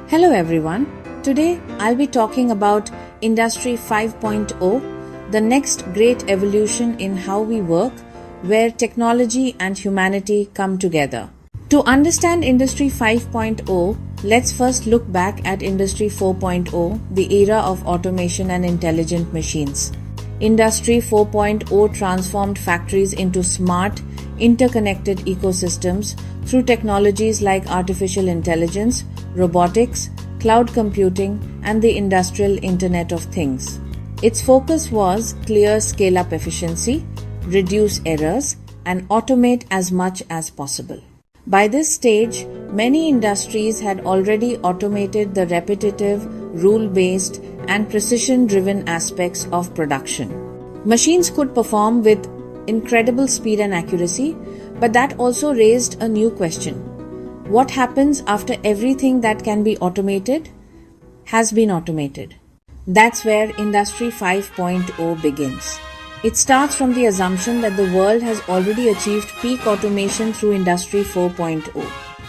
Hello everyone. Today I'll be talking about Industry 5.0, the next great evolution in how we work, where technology and humanity come together. To understand Industry 5.0, let's first look back at Industry 4.0, the era of automation and intelligent machines. Industry 4.0 transformed factories into smart, interconnected ecosystems through technologies like artificial intelligence, robotics, cloud computing, and the industrial Internet of Things. Its focus was clear scale-up efficiency, reduce errors, and automate as much as possible. By this stage, many industries had already automated the repetitive, rule-based, and precision-driven aspects of production. Machines could perform with incredible speed and accuracy, but that also raised a new question. What happens after everything that can be automated has been automated? That's where Industry 5.0 begins. It starts from the assumption that the world has already achieved peak automation through Industry 4.0.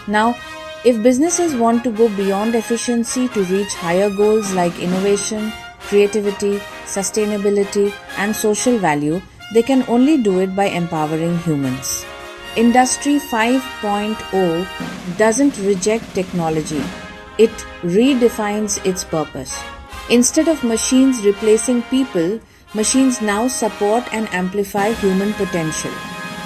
Now, if businesses want to go beyond efficiency to reach higher goals like innovation, creativity, sustainability, and social value, they can only do it by empowering humans. Industry 5.0 doesn't reject technology, it redefines its purpose. Instead of machines replacing people, machines now support and amplify human potential.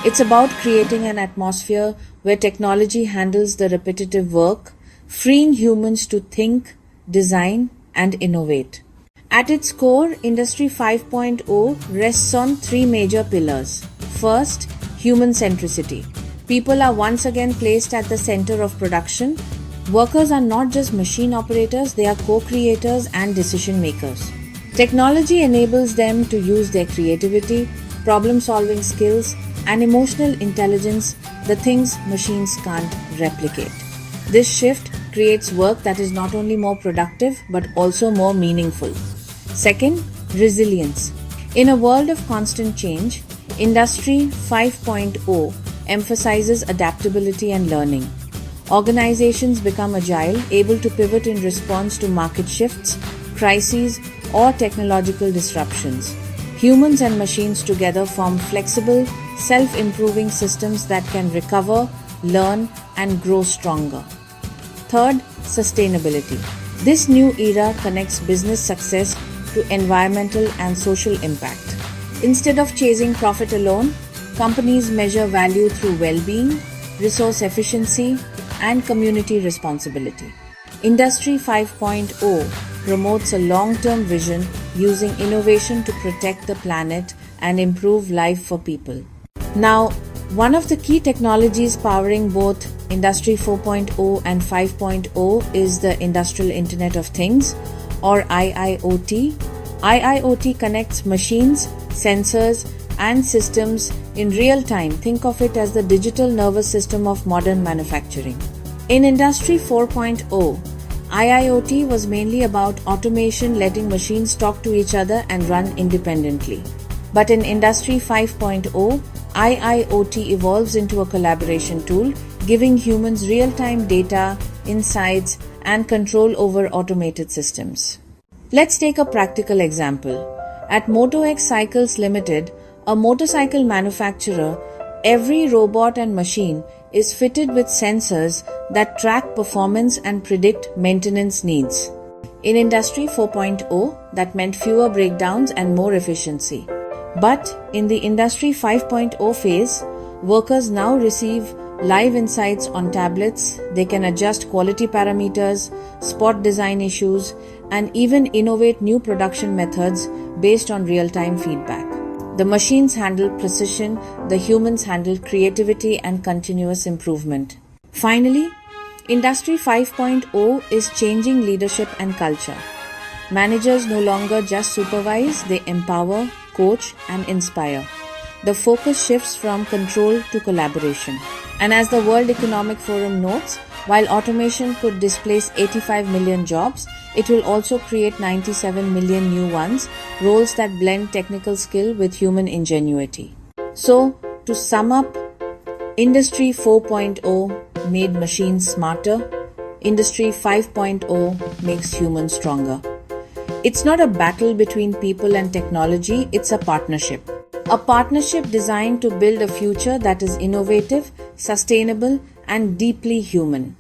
It's about creating an atmosphere where technology handles the repetitive work, freeing humans to think, design, and innovate. At its core, Industry 5.0 rests on three major pillars. First, human-centricity. People are once again placed at the center of production. Workers are not just machine operators, they are co-creators and decision makers. Technology enables them to use their creativity, problem-solving skills, and emotional intelligence, the things machines can't replicate. This shift creates work that is not only more productive but also more meaningful. Second, resilience. In a world of constant change, Industry 5.0 emphasizes adaptability and learning. Organizations become agile, able to pivot in response to market shifts, crises, or technological disruptions. Humans and machines together form flexible, self-improving systems that can recover, learn, and grow stronger. Third, sustainability. This new era connects business success to environmental and social impact. Instead of chasing profit alone, companies measure value through well-being, resource efficiency, and community responsibility. Industry 5.0 promotes a long-term vision using innovation to protect the planet and improve life for people. Now, one of the key technologies powering both Industry 4.0 and 5.0 is the Industrial Internet of Things, or IIoT. IIoT connects machines, sensors, and systems in real time. Think of it as the digital nervous system of modern manufacturing. In Industry 4.0, IIoT was mainly about automation, letting machines talk to each other and run independently. But in Industry 5.0, IIoT evolves into a collaboration tool, giving humans real-time data, insights, and control over automated systems. Let's take a practical example. At MotoX Cycles Limited, a motorcycle manufacturer, every robot and machine is fitted with sensors that track performance and predict maintenance needs. In Industry 4.0, that meant fewer breakdowns and more efficiency. But in the Industry 5.0 phase, workers now receive live insights on tablets. They can adjust quality parameters, spot design issues, and even innovate new production methods based on real-time feedback. The machines handle precision, the humans handle creativity and continuous improvement. Finally, Industry 5.0 is changing leadership and culture. Managers no longer just supervise, they empower, coach, and inspire. The focus shifts from control to collaboration. And as the World Economic Forum notes, while automation could displace 85 million jobs, it will also create 97 million new ones, roles that blend technical skill with human ingenuity. So, to sum up, Industry 4.0 made machines smarter, Industry 5.0 makes humans stronger. It's not a battle between people and technology, it's a partnership. A partnership designed to build a future that is innovative, sustainable, and deeply human.